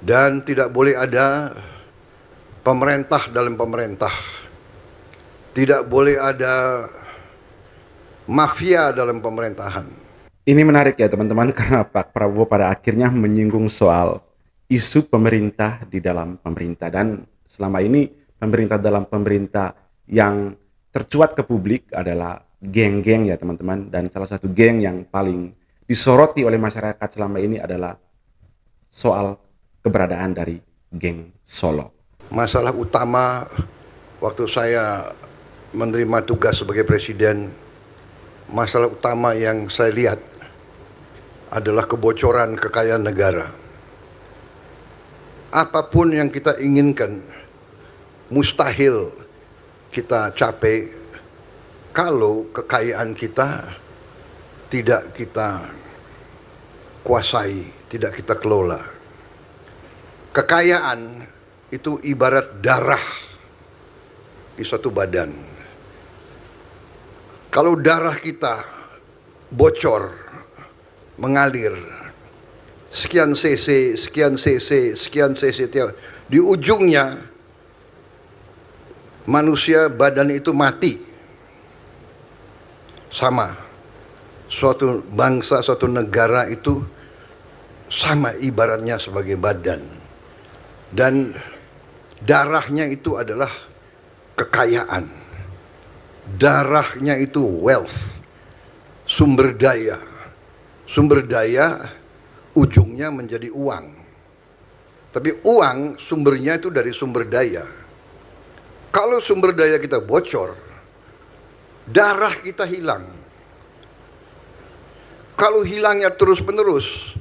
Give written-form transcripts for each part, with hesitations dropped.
dan tidak boleh ada pemerintah dalam pemerintah, tidak boleh ada mafia dalam pemerintahan. Ini menarik ya teman-teman karena Pak Prabowo pada akhirnya menyinggung soal isu pemerintah di dalam pemerintah, dan selama ini pemerintah dalam pemerintah yang tercuat ke publik adalah geng-geng ya teman-teman, dan salah satu geng yang paling disoroti oleh masyarakat selama ini adalah soal keberadaan dari geng Solo. Masalah utama waktu saya menerima tugas sebagai presiden, masalah utama yang saya lihat adalah kebocoran kekayaan negara. Apapun yang kita inginkan, mustahil kita capai kalau kekayaan kita tidak kita kuasai, tidak kita kelola. Kekayaan itu ibarat darah di suatu badan. Kalau darah kita bocor, mengalir, sekian cc, sekian cc, sekian cc, di ujungnya manusia badan itu mati. Sama, suatu bangsa, suatu negara itu sama ibaratnya sebagai badan. Dan darahnya itu adalah kekayaan. Darahnya itu wealth, sumber daya. Sumber daya ujungnya menjadi uang. Tapi uang sumbernya itu dari sumber daya. Kalau sumber daya kita bocor, darah kita hilang. Kalau hilangnya terus-menerus,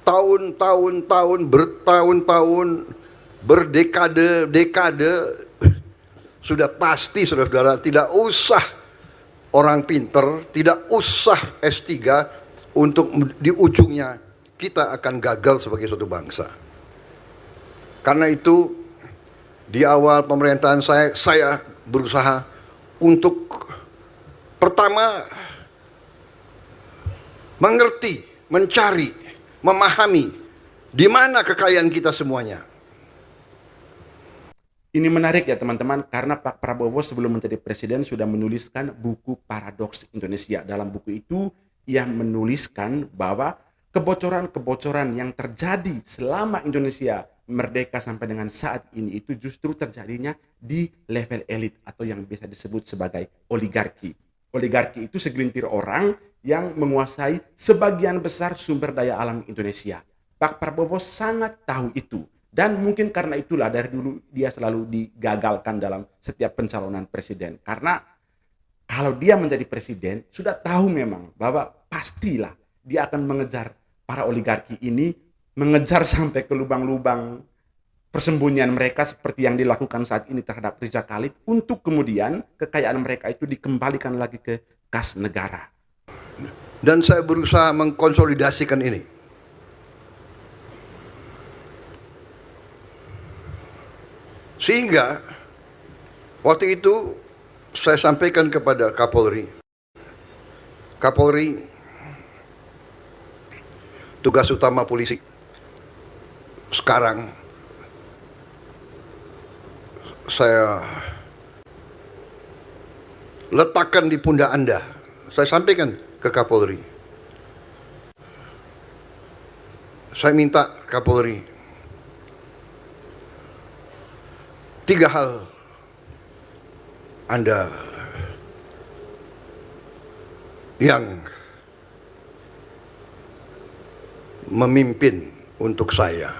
tahun-tahun, bertahun-tahun, berdekade-dekade, sudah pasti saudara-saudara, tidak usah orang pinter, tidak usah S3, untuk di ujungnya kita akan gagal sebagai suatu bangsa. Karena itu di awal pemerintahan saya berusaha untuk pertama mengerti, mencari, memahami di mana kekayaan kita semuanya. Ini menarik ya teman-teman, karena Pak Prabowo sebelum menjadi presiden sudah menuliskan buku Paradoks Indonesia. Dalam buku itu ia menuliskan bahwa kebocoran-kebocoran yang terjadi selama Indonesia merdeka sampai dengan saat ini itu justru terjadinya di level elit atau yang biasa disebut sebagai oligarki. Oligarki itu segelintir orang yang menguasai sebagian besar sumber daya alam Indonesia. Pak Prabowo sangat tahu itu. Dan mungkin karena itulah dari dulu dia selalu digagalkan dalam setiap pencalonan presiden. Karena kalau dia menjadi presiden, sudah tahu memang bahwa pastilah dia akan mengejar para oligarki ini, mengejar sampai ke lubang-lubang persembunyian mereka seperti yang dilakukan saat ini terhadap Riza Khalid, untuk kemudian kekayaan mereka itu dikembalikan lagi ke kas negara. Dan saya berusaha mengkonsolidasikan ini. Sehingga waktu itu saya sampaikan kepada Kapolri, Kapolri, tugas utama polisi sekarang saya letakkan di pundak Anda. Saya sampaikan ke Kapolri. Saya minta Kapolri 3 hal Anda yang memimpin untuk saya.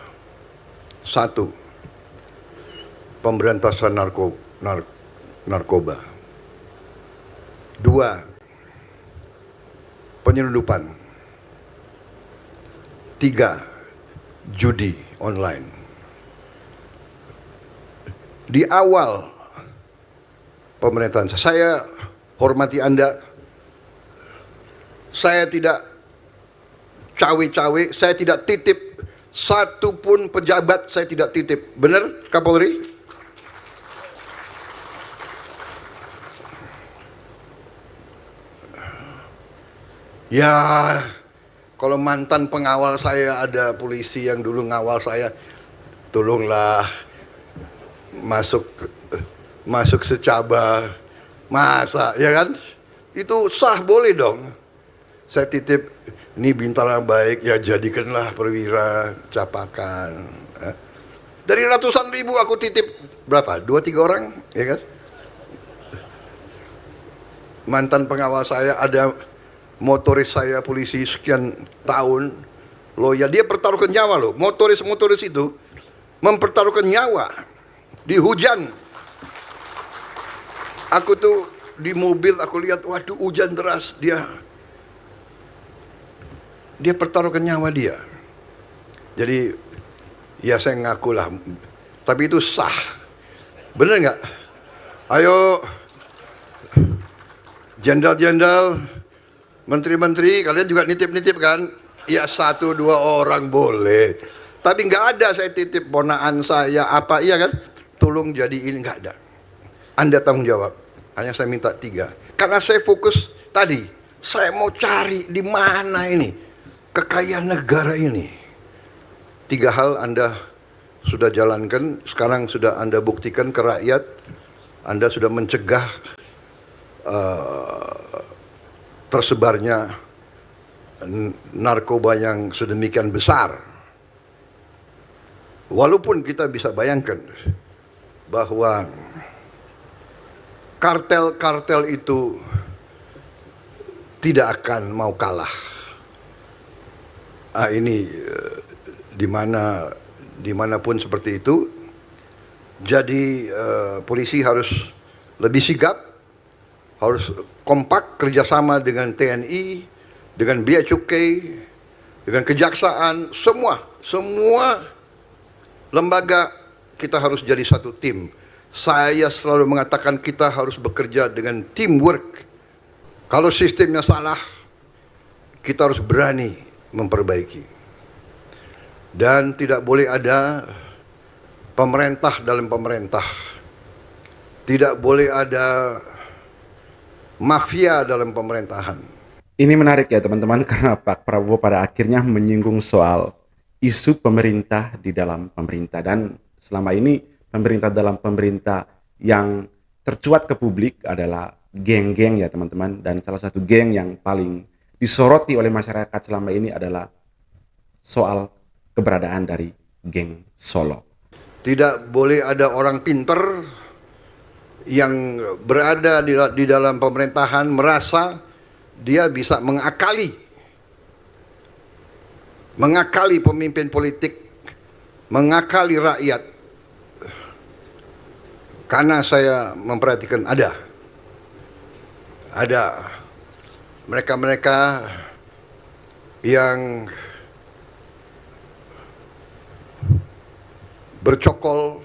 1, pemberantasan narkoba. 2, penyelundupan. 3, judi online. Di awal pemerintahan saya hormati Anda, saya tidak cawe-cawe, saya tidak titip satu pun pejabat, saya tidak titip. Benar Kapolri? Ya, kalau mantan pengawal saya ada polisi yang dulu ngawal saya, tolonglah masuk masuk secaba, masa ya kan? Itu sah, boleh dong. Saya titip, ini bintang baik ya, jadikanlah perwira capakan. Dari ratusan ribu aku titip berapa? 2-3 orang, ya kan? Mantan pengawal saya, ada motoris saya polisi sekian tahun, loyal, dia pertaruhkan nyawa loh. Motoris itu mempertaruhkan nyawa di hujan. Aku tuh di mobil, aku lihat, waduh hujan deras, dia pertaruhkan nyawa dia. Jadi ya saya ngaku lah, tapi itu sah, bener nggak? Ayo jenderal-jenderal, menteri-menteri, kalian juga nitip-nitip kan? Ya 1-2 orang boleh, tapi nggak ada saya titip ponaan saya apa, iya kan? Tolong jadi ini, nggak ada. Anda tanggung jawab. Hanya saya minta 3, karena saya fokus tadi, saya mau cari di mana ini kekayaan negara ini. 3 hal Anda sudah jalankan, sekarang sudah Anda buktikan ke rakyat. Anda sudah mencegah tersebarnya narkoba yang sedemikian besar. Walaupun kita bisa bayangkan bahwa kartel-kartel itu tidak akan mau kalah. Ini dimanapun seperti itu. Jadi polisi harus lebih sigap, harus kompak kerjasama dengan TNI, dengan Bea Cukai, dengan kejaksaan, semua lembaga kita harus jadi satu tim. Saya selalu mengatakan kita harus bekerja dengan teamwork. Kalau sistemnya salah, kita harus berani memperbaiki. Dan tidak boleh ada pemerintah dalam pemerintah. Tidak boleh ada mafia dalam pemerintahan. Ini menarik ya teman-teman, karena Pak Prabowo pada akhirnya menyinggung soal isu pemerintah di dalam pemerintah. Dan selama ini pemerintah dalam pemerintah yang tercuat ke publik adalah geng-geng ya teman-teman. Dan salah satu geng yang paling disoroti oleh masyarakat selama ini adalah soal keberadaan dari geng Solo. Tidak boleh ada orang pinter yang berada di dalam pemerintahan merasa dia bisa mengakali pemimpin politik, mengakali rakyat. Karena saya memperhatikan ada mereka-mereka yang bercokol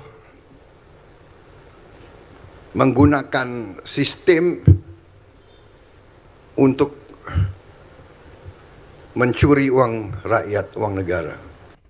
menggunakan sistem untuk mencuri uang rakyat, uang negara.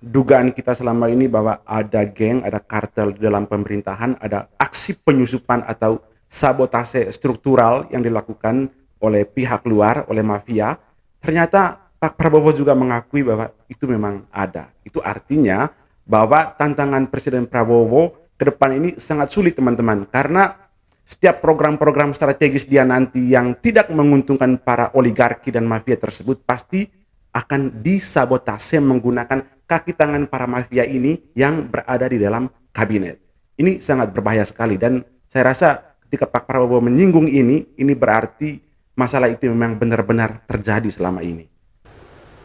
Dugaan kita selama ini bahwa ada geng, ada kartel di dalam pemerintahan, ada aksi penyusupan atau sabotase struktural yang dilakukan oleh pihak luar, oleh mafia. Ternyata Pak Prabowo juga mengakui bahwa itu memang ada. Itu artinya bahwa tantangan Presiden Prabowo ke depan ini sangat sulit teman-teman, karena setiap program-program strategis dia nanti yang tidak menguntungkan para oligarki dan mafia tersebut pasti akan disabotase menggunakan kaki tangan para mafia ini yang berada di dalam kabinet. Ini sangat berbahaya sekali, dan saya rasa ketika Pak Prabowo menyinggung ini berarti masalah itu memang benar-benar terjadi selama ini.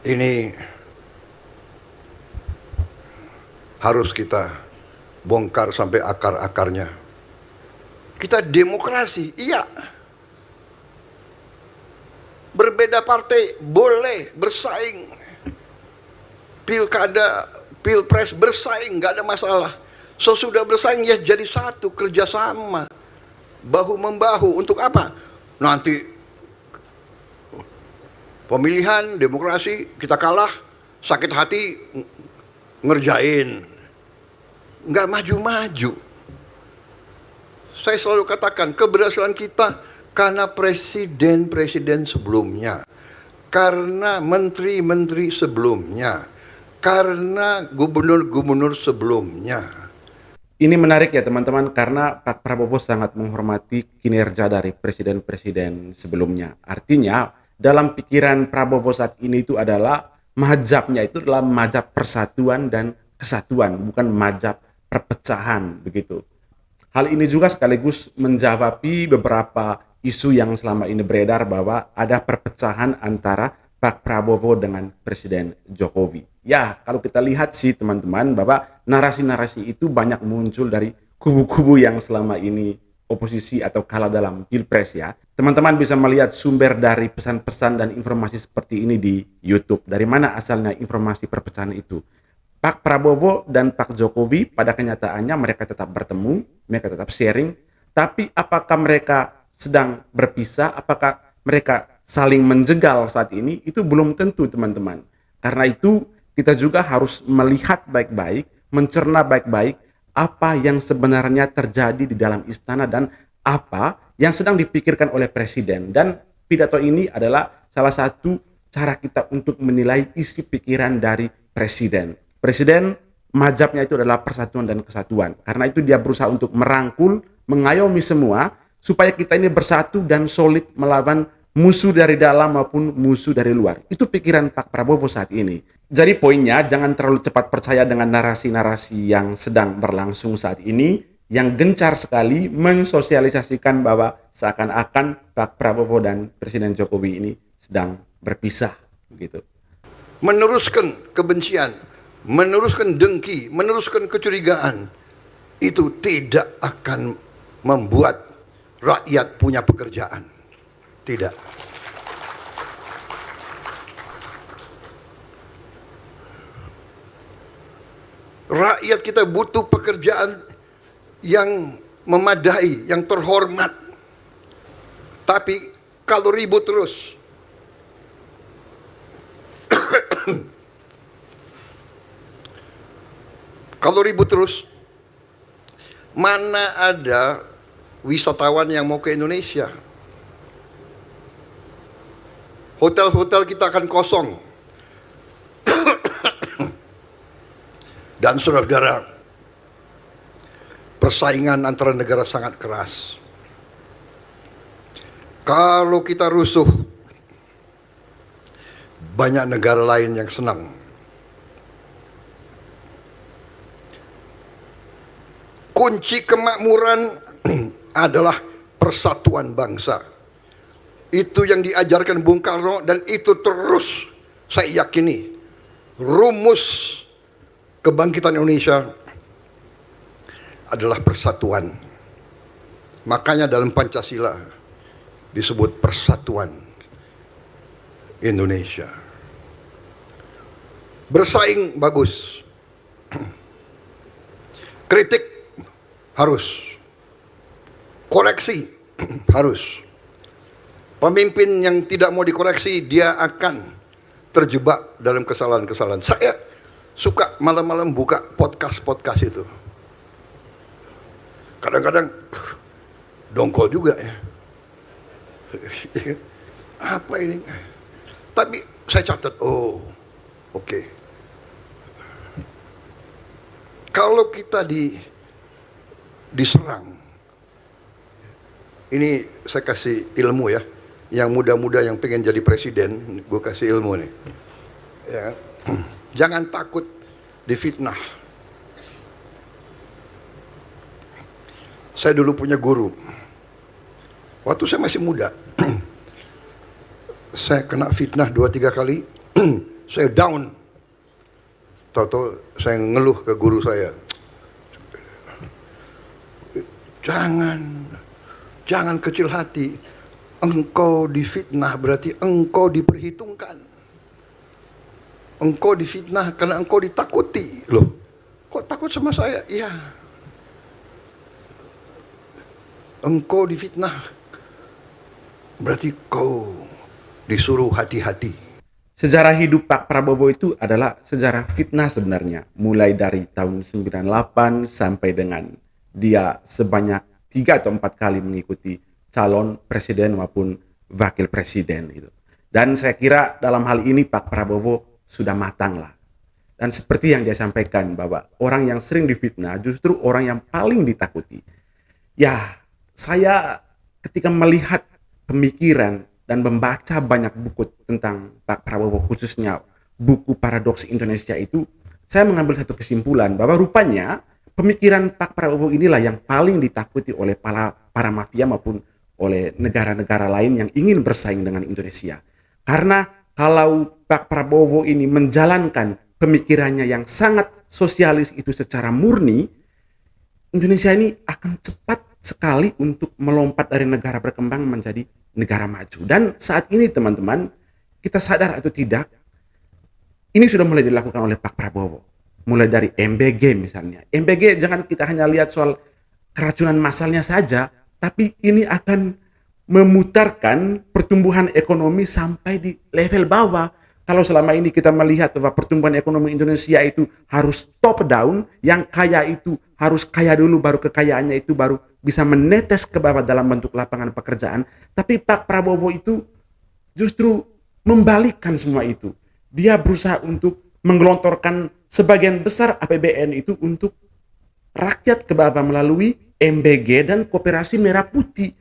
Ini harus kita bongkar sampai akar-akarnya. Kita demokrasi, iya. Berbeda partai boleh bersaing. Pilkada, pilpres bersaing, nggak ada masalah. Sesudah bersaing ya jadi satu, kerjasama, bahu-membahu. Untuk apa? Nanti pemilihan demokrasi kita kalah, sakit hati ngerjain, nggak maju-maju. Saya selalu katakan keberhasilan kita karena presiden-presiden sebelumnya, karena menteri-menteri sebelumnya, karena gubernur-gubernur sebelumnya. Ini menarik ya teman-teman, karena Pak Prabowo sangat menghormati kinerja dari presiden-presiden sebelumnya. Artinya dalam pikiran Prabowo saat ini itu adalah mazhabnya itu adalah mazhab persatuan dan kesatuan, bukan mazhab perpecahan begitu. Hal ini juga sekaligus menjawabi beberapa isu yang selama ini beredar bahwa ada perpecahan antara Pak Prabowo dengan Presiden Jokowi. Ya, kalau kita lihat sih teman-teman bahwa narasi-narasi itu banyak muncul dari kubu-kubu yang selama ini oposisi atau kalah dalam Pilpres ya. Teman-teman bisa melihat sumber dari pesan-pesan dan informasi seperti ini di YouTube. Dari mana asalnya informasi perpecahan itu? Pak Prabowo dan Pak Jokowi pada kenyataannya mereka tetap bertemu, mereka tetap sharing, tapi apakah mereka sedang berpisah, apakah mereka saling menjegal saat ini, itu belum tentu teman-teman. Karena itu kita juga harus melihat baik-baik, mencerna baik-baik apa yang sebenarnya terjadi di dalam istana dan apa yang sedang dipikirkan oleh presiden. Dan pidato ini adalah salah satu cara kita untuk menilai isi pikiran dari presiden. Presiden mazhabnya itu adalah persatuan dan kesatuan. Karena itu dia berusaha untuk merangkul, mengayomi semua supaya kita ini bersatu dan solid melawan musuh dari dalam maupun musuh dari luar. Itu pikiran Pak Prabowo saat ini. Jadi poinnya, jangan terlalu cepat percaya dengan narasi-narasi yang sedang berlangsung saat ini, yang gencar sekali mensosialisasikan bahwa seakan-akan Pak Prabowo dan Presiden Jokowi ini sedang berpisah gitu. Meneruskan kebencian, meneruskan dengki, meneruskan kecurigaan, itu tidak akan membuat rakyat punya pekerjaan. Tidak. Rakyat kita butuh pekerjaan yang memadai, yang terhormat. Tapi kalau ribut terus, kalau ribut terus, mana ada wisatawan yang mau ke Indonesia? Hotel-hotel kita akan kosong. Dan saudara-saudara, persaingan antara negara sangat keras. Kalau kita rusuh, banyak negara lain yang senang. Kunci kemakmuran adalah persatuan bangsa. Itu yang diajarkan Bung Karno, dan itu terus saya yakini rumus kebangkitan Indonesia adalah persatuan. Makanya dalam Pancasila disebut persatuan Indonesia. Bersaing bagus, kritik harus, koreksi harus. Pemimpin yang tidak mau dikoreksi, dia akan terjebak dalam kesalahan-kesalahan. Saya suka malam-malam buka podcast itu. Kadang-kadang dongkol juga ya. Apa ini? Tapi saya catat, oh oke. Kalau kita diserang, ini saya kasih ilmu ya. Yang muda-muda yang pengen jadi presiden, gue kasih ilmu nih. Ya. Jangan takut difitnah. Saya dulu punya guru. Waktu saya masih muda, saya kena fitnah 2-3 kali, saya down. Tahu-tahu saya ngeluh ke guru saya. Jangan kecil hati. Engkau difitnah berarti engkau diperhitungkan. Engkau difitnah karena engkau ditakuti. Loh, kok takut sama saya? Iya. Engkau difitnah berarti kau disuruh hati-hati. Sejarah hidup Pak Prabowo itu adalah sejarah fitnah sebenarnya. Mulai dari tahun 98 sampai dengan dia sebanyak 3 atau 4 kali mengikuti calon presiden maupun wakil presiden gitu. Dan saya kira dalam hal ini Pak Prabowo sudah matang lah. Dan seperti yang dia sampaikan bahwa orang yang sering difitnah justru orang yang paling ditakuti. Ya, saya ketika melihat pemikiran dan membaca banyak buku tentang Pak Prabowo, khususnya buku Paradoks Indonesia itu, saya mengambil satu kesimpulan bahwa rupanya pemikiran Pak Prabowo inilah yang paling ditakuti oleh para mafia maupun oleh negara-negara lain yang ingin bersaing dengan Indonesia. Karena kalau Pak Prabowo ini menjalankan pemikirannya yang sangat sosialis itu secara murni, Indonesia ini akan cepat sekali untuk melompat dari negara berkembang menjadi negara maju. Dan saat ini teman-teman, kita sadar atau tidak, ini sudah mulai dilakukan oleh Pak Prabowo. Mulai dari MBG misalnya. MBG jangan kita hanya lihat soal keracunan massalnya saja, tapi ini akan memutarkan pertumbuhan ekonomi sampai di level bawah. Kalau selama ini kita melihat bahwa pertumbuhan ekonomi Indonesia itu harus top down, yang kaya itu harus kaya dulu, baru kekayaannya itu baru bisa menetes ke bawah dalam bentuk lapangan pekerjaan. Tapi Pak Prabowo itu justru membalikkan semua itu. Dia berusaha untuk menggelontorkan sebagian besar APBN itu untuk rakyat ke bawah melalui MBG dan Koperasi Merah Putih.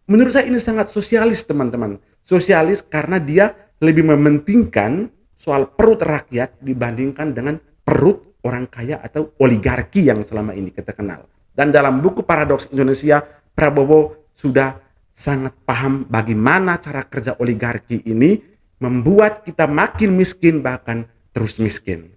Menurut saya ini sangat sosialis teman-teman. Sosialis karena dia lebih mementingkan soal perut rakyat dibandingkan dengan perut orang kaya atau oligarki yang selama ini kita kenal. Dan dalam buku Paradoks Indonesia, Prabowo sudah sangat paham bagaimana cara kerja oligarki ini membuat kita makin miskin bahkan terus miskin.